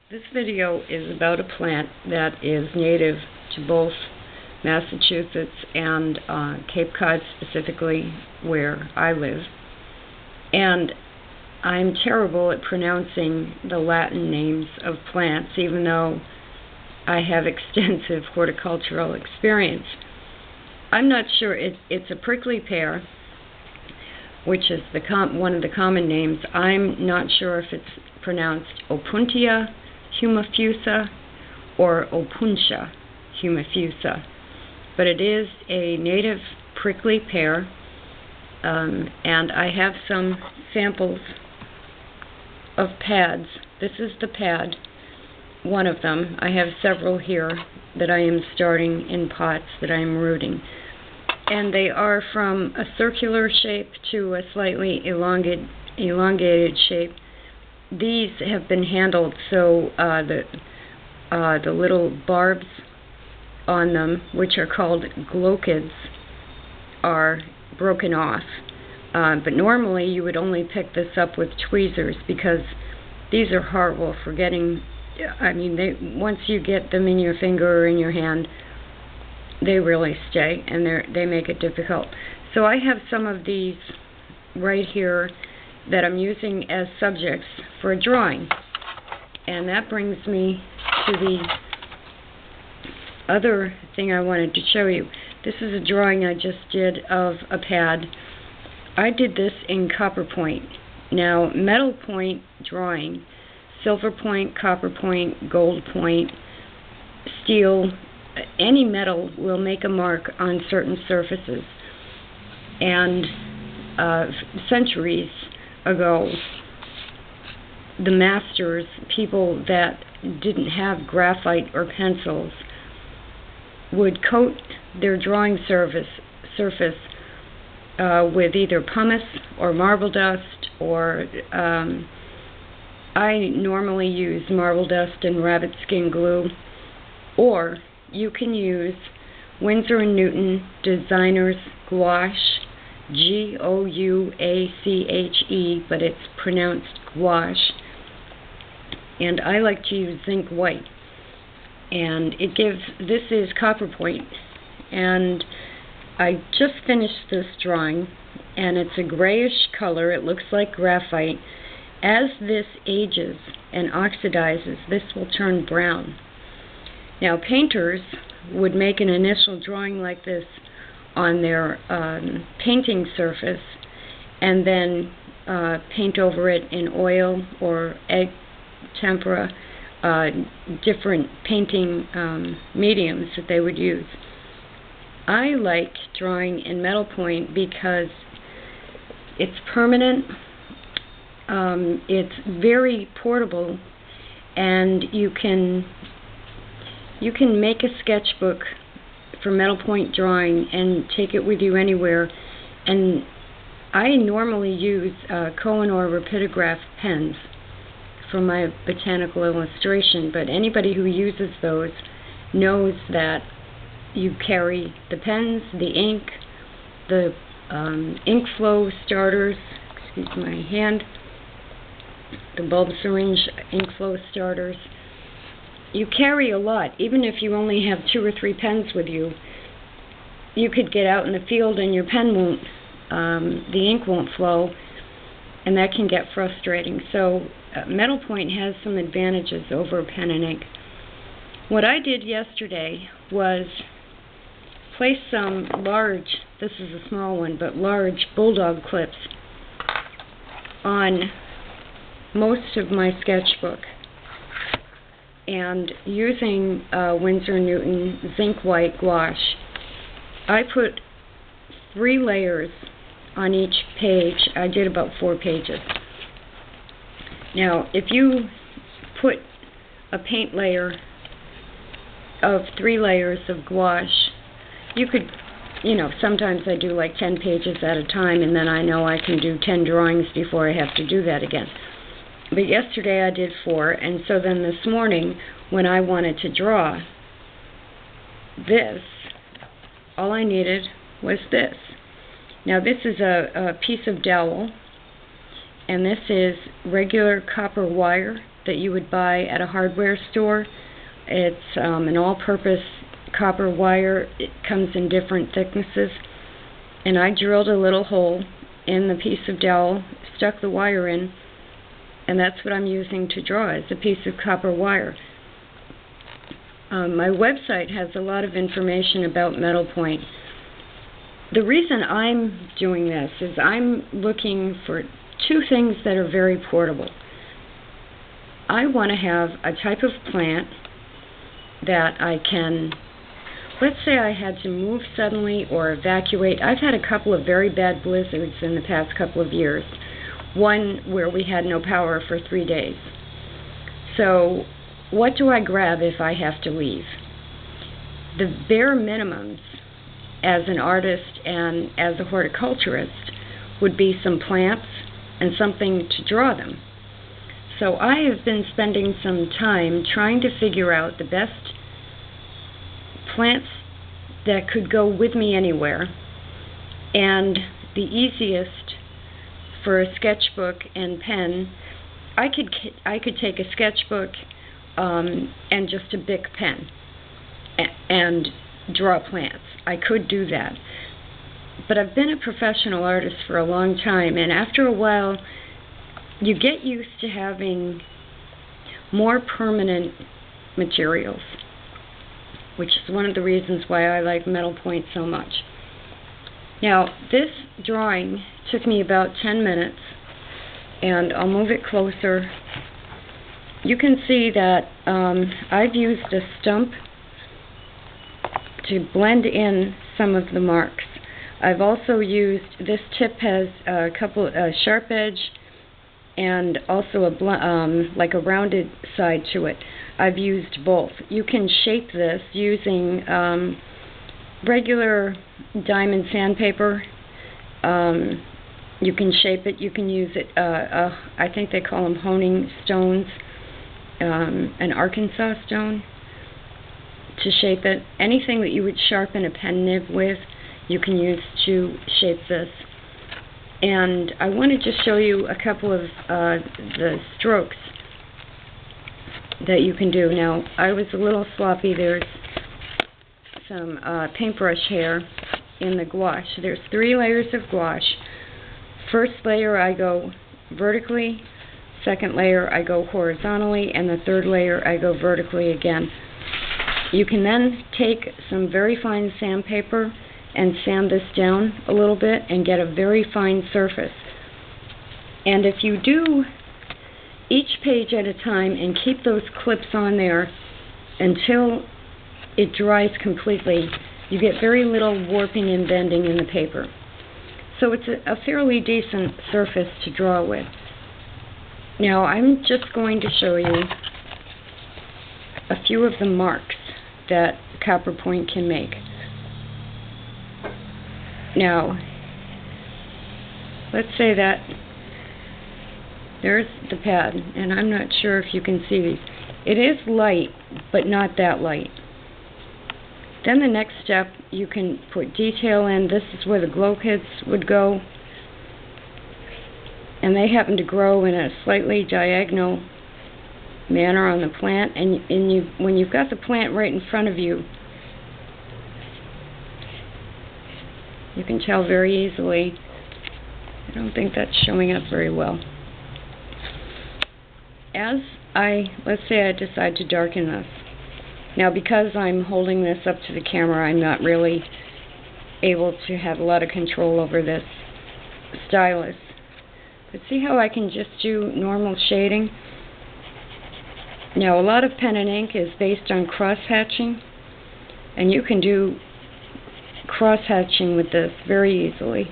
This video is about a plant that is native to both Massachusetts and Cape Cod, specifically where I live. And I'm terrible at pronouncing the Latin names of plants, even though I have extensive horticultural experience. I'm not sure. It's a prickly pear, which is one of the common names. I'm not sure if it's pronounced Opuntia, humifusa, or Opuntia, humifusa. But it is a native prickly pear, and I have some samples of pads. This is the pad, one of them. I have several here that I am starting in pots that I am rooting. And they are from a circular shape to a slightly elongated shape. These have been handled so the little barbs on them, which are called glochids, are broken off. But normally you would only pick this up with tweezers, because these are horrible for getting. I mean, once you get them in your finger or in your hand, they really stay, and they make it difficult. So I have some of these right here that I'm using as subjects for a drawing. And that brings me to the other thing I wanted to show you. This is a drawing I just did of a pad. I did this in Copperpoint. Now, metal point drawing, silver point, copper point, gold point, steel, any metal will make a mark on certain surfaces. And centuries ago, the masters, people that didn't have graphite or pencils, would coat their drawing surface with either pumice or marble dust, or I normally use marble dust and rabbit skin glue, or you can use Winsor & Newton Designer's Gouache, Gouache, but it's pronounced gouache. And I like to use zinc white. And this is Copperpoint. And I just finished this drawing, and it's a grayish color. It looks like graphite. As this ages and oxidizes, this will turn brown. Now, painters would make an initial drawing like this on their painting surface, and then paint over it in oil or egg tempera, different painting mediums that they would use. I like drawing in metal point because it's permanent, it's very portable, and you can make a sketchbook for metal point drawing and take it with you anywhere. And I normally use Koh-i-Noor rapidograph pens for my botanical illustration, but anybody who uses those knows that you carry the pens, the ink, the ink flow starters, excuse my hand, the bulb syringe ink flow starters. You carry a lot. Even if you only have 2 or 3 pens with you, you could get out in the field and your pen won't, the ink won't flow, and that can get frustrating. So metal point has some advantages over pen and ink. What I did yesterday was place some large, this is a small one, but large bulldog clips on most of my sketchbook. And using Winsor & Newton zinc white gouache, I put 3 layers on each page. I did about 4 pages. Now, if you put a paint layer of 3 layers of gouache, you could, sometimes I do like 10 pages at a time, and then I know I can do 10 drawings before I have to do that again. But yesterday I did 4, and so then this morning, when I wanted to draw this, all I needed was this. Now, this is a piece of dowel, and this is regular copper wire that you would buy at a hardware store. It's an all-purpose copper wire. It comes in different thicknesses. And I drilled a little hole in the piece of dowel, stuck the wire in, and that's what I'm using to draw, is a piece of copper wire. My website has a lot of information about metal point. The reason I'm doing this is I'm looking for two things that are very portable. I want to have a type of plant that I can, let's say I had to move suddenly or evacuate. I've had a couple of very bad blizzards in the past couple of years. One where we had no power for 3 days. So what do I grab if I have to leave? The bare minimums as an artist and as a horticulturist would be some plants and something to draw them. So I have been spending some time trying to figure out the best plants that could go with me anywhere, and the easiest for a sketchbook and pen. I could take a sketchbook and just a Bic pen and draw plants. I could do that. But I've been a professional artist for a long time, and after a while you get used to having more permanent materials, which is one of the reasons why I like metal point so much. Now, this drawing took me about 10 minutes, and I'll move it closer. You can see that I've used a stump to blend in some of the marks. I've also used, this tip has a sharp edge and also like a rounded side to it. I've used both. You can shape this using regular diamond sandpaper. You can shape it. You can use it, I think they call them honing stones, an Arkansas stone, to shape it. Anything that you would sharpen a pen nib with, you can use to shape this. And I want to just show you a couple of the strokes that you can do. Now, I was a little sloppy. There's some paintbrush hair in the gouache. There's 3 layers of gouache. First layer I go vertically, second layer I go horizontally, and the third layer I go vertically again. You can then take some very fine sandpaper and sand this down a little bit and get a very fine surface. And if you do each page at a time and keep those clips on there until it dries completely, you get very little warping and bending in the paper. So it's a fairly decent surface to draw with. Now I'm just going to show you a few of the marks that Copperpoint can make. Now, let's say that there's the pad, and I'm not sure if you can see these. It is light, but not that light. Then the next step, you can put detail in. This is where the glow kits would go, and they happen to grow in a slightly diagonal manner on the plant. And when you've got the plant right in front of you, you can tell very easily. I don't think that's showing up very well. Let's say I decide to darken this. Now, because I'm holding this up to the camera, I'm not really able to have a lot of control over this stylus. But see how I can just do normal shading? Now, a lot of pen and ink is based on cross-hatching, and you can do cross-hatching with this very easily.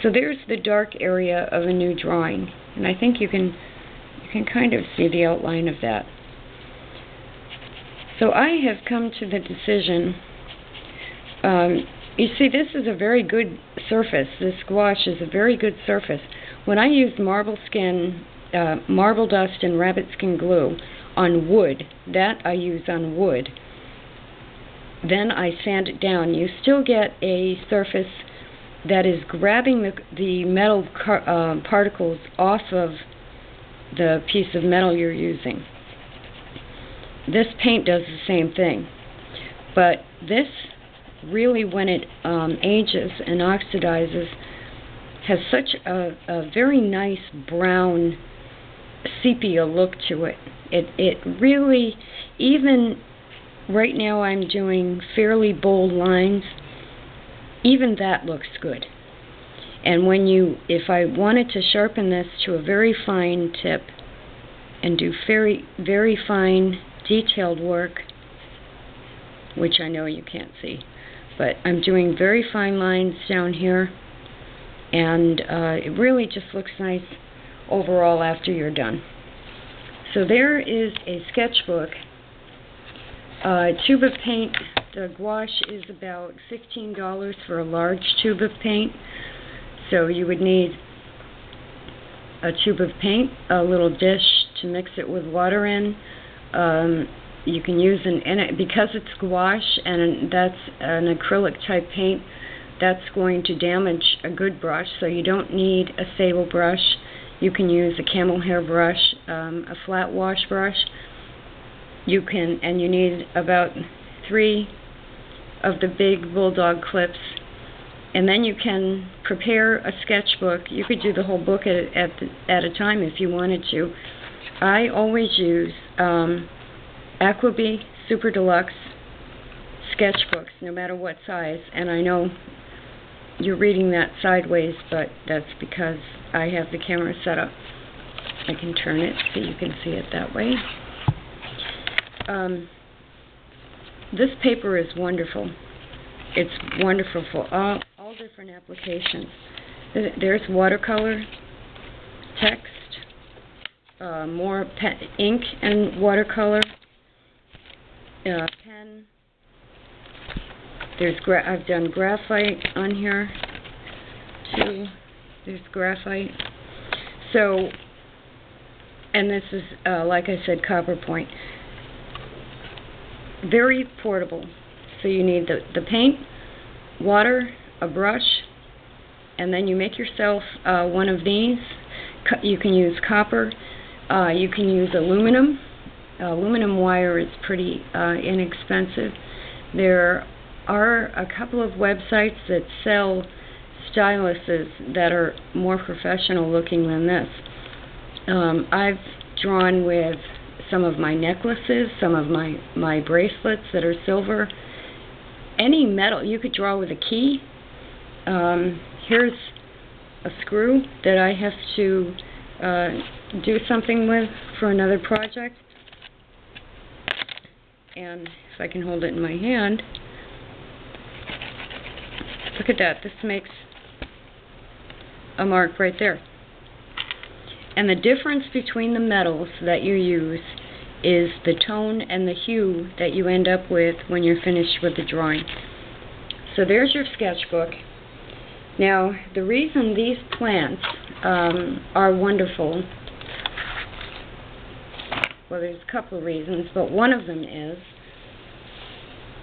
So there's the dark area of a new drawing, and I think you can kind of see the outline of that. So I have come to the decision, you see, this is a very good surface. This gouache is a very good surface. When I use marble dust and rabbit skin glue on wood, that I use on wood, then I sand it down, you still get a surface that is grabbing the metal particles off of the piece of metal you're using. This paint does the same thing, but this really, when it ages and oxidizes, has such a very nice brown sepia look to it. It really, even right now I'm doing fairly bold lines, even that looks good. And if I wanted to sharpen this to a very fine tip and do very, very fine detailed work, which I know you can't see, but I'm doing very fine lines down here, and it really just looks nice overall after you're done. So there is a sketchbook. Tube of paint, the gouache is about $15 for a large tube of paint. So you would need a tube of paint, a little dish to mix it with water in. You can use because it's gouache and that's an acrylic type paint, that's going to damage a good brush, so you don't need a sable brush. You can use a camel hair brush, a flat wash brush. You need about 3 of the big bulldog clips, and then you can prepare a sketchbook. You could do the whole book at a time if you wanted to. I always use Aquabee Super Deluxe sketchbooks, no matter what size, and I know you're reading that sideways, but that's because I have the camera set up. I can turn it so you can see it that way. This paper is wonderful. It's wonderful for all different applications. There's watercolor, text, more ink and watercolor, pen. I've done graphite on here too. There's graphite. So, and this is, like I said, Copperpoint. Very portable. So you need the paint, water, a brush, and then you make yourself one of these. You can use copper. You can use aluminum. Aluminum wire is pretty inexpensive. There are a couple of websites that sell styluses that are more professional looking than this. I've drawn with some of my necklaces, some of my bracelets that are silver. Any metal, you could draw with a key. Here's a screw that I have to do something with for another project. And if I can hold it in my hand, look at that. This makes a mark right there. And the difference between the metals that you use is the tone and the hue that you end up with when you're finished with the drawing. So there's your sketchbook. Now, the reason these plants are wonderful, well, there's a couple of reasons, but one of them is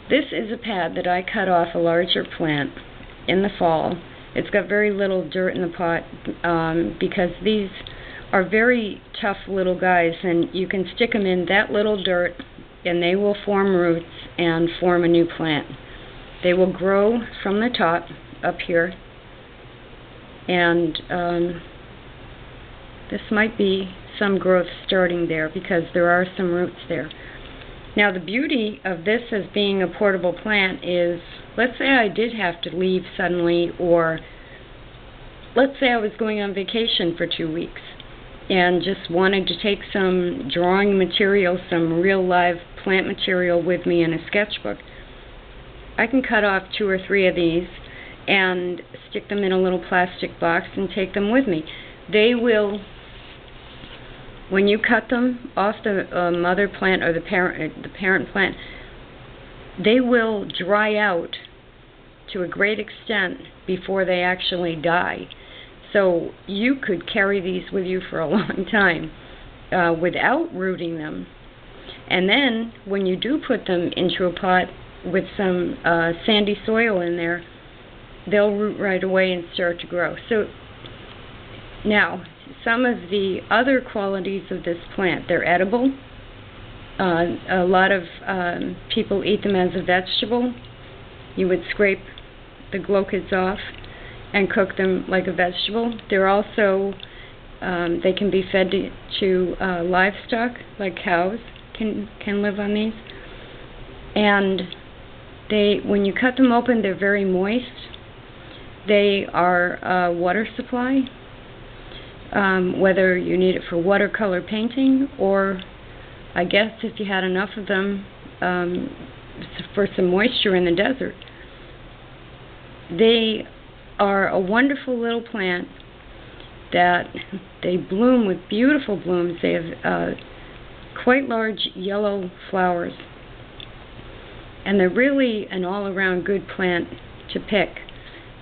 this is a pad that I cut off a larger plant in the fall. It's got very little dirt in the pot because these are very tough little guys, and you can stick them in that little dirt and they will form roots and form a new plant. They will grow from the top up here, and this might be some growth starting there because there are some roots there. Now, the beauty of this as being a portable plant is, let's say I did have to leave suddenly, or let's say I was going on vacation for 2 weeks and just wanted to take some drawing material, some real live plant material with me in a sketchbook. I can cut off 2 or 3 of these and stick them in a little plastic box and take them with me. They will, when you cut them off the mother plant or the parent plant, they will dry out to a great extent before they actually die. So you could carry these with you for a long time without rooting them. And then when you do put them into a pot with some sandy soil in there, they'll root right away and start to grow. So now, some of the other qualities of this plant. They're edible. A lot of people eat them as a vegetable. You would scrape the glochids off and cook them like a vegetable. They're also, they can be fed to livestock, like cows can live on these. And when you cut them open, they're very moist. They are a water supply, whether you need it for watercolor painting or, I guess, if you had enough of them, for some moisture in the desert. They are a wonderful little plant that they bloom with beautiful blooms. They have quite large yellow flowers. And they're really an all-around good plant to pick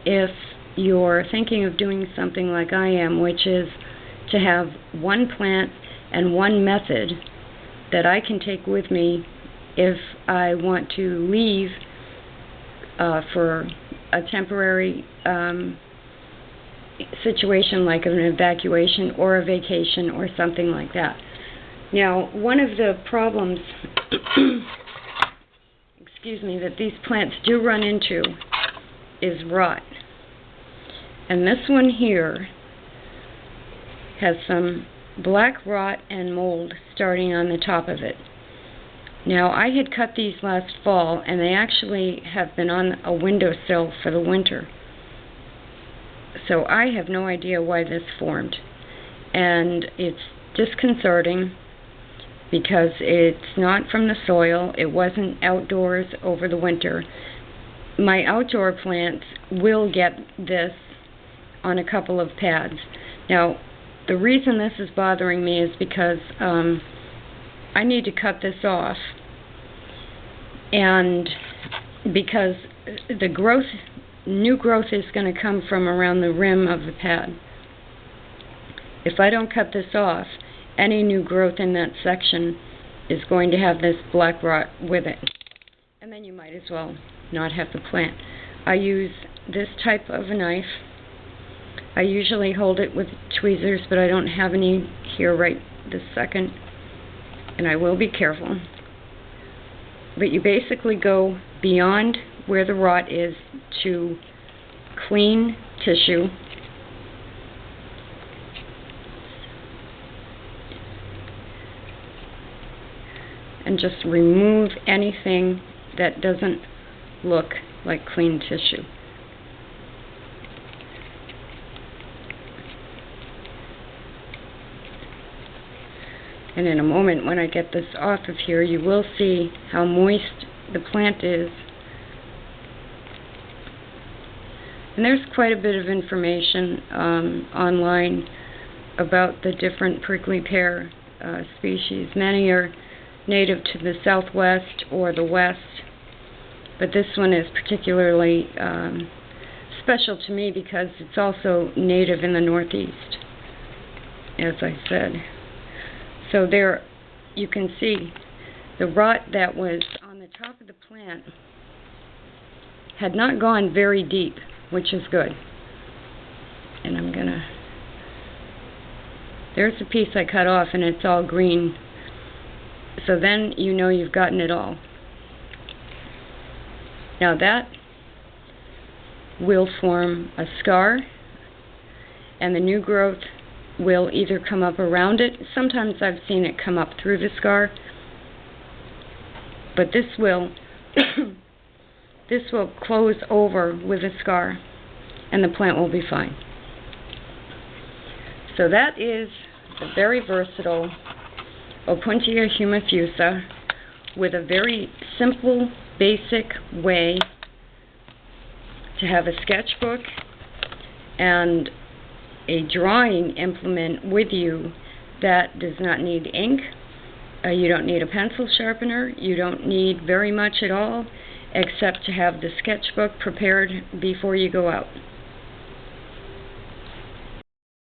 if you're thinking of doing something like I am, which is to have one plant and one method that I can take with me if I want to leave for a temporary situation like an evacuation or a vacation or something like that. Now, one of the problems that these plants do run into is rot. And this one here has some black rot and mold starting on the top of it. Now, I had cut these last fall, and they actually have been on a windowsill for the winter. So I have no idea why this formed. And it's disconcerting because it's not from the soil. It wasn't outdoors over the winter. My outdoor plants will get this on a couple of pads. Now, the reason this is bothering me is because I need to cut this off, and because the new growth is going to come from around the rim of the pad. If I don't cut this off, any new growth in that section is going to have this black rot with it. And then you might as well not have the plant. I use this type of a knife. I usually hold it with tweezers, but I don't have any here right this second, and I will be careful. But you basically go beyond where the rot is to clean tissue. And just remove anything that doesn't look like clean tissue. And in a moment, when I get this off of here, you will see how moist the plant is. And there's quite a bit of information online about the different prickly pear species. Many are native to the southwest or the west, but this one is particularly special to me because it's also native in the northeast, as I said. So there you can see the rot that was on the top of the plant had not gone very deep, which is good. And there's a piece I cut off and it's all green. So then you know you've gotten it all. Now that will form a scar, and the new growth will either come up around it. Sometimes I've seen it come up through the scar, but this will close over with a scar, and the plant will be fine. So that is a very versatile Opuntia humifusa with a very simple, basic way to have a sketchbook and a drawing implement with you that does not need ink. You don't need a pencil sharpener. You don't need very much at all except to have the sketchbook prepared before you go out.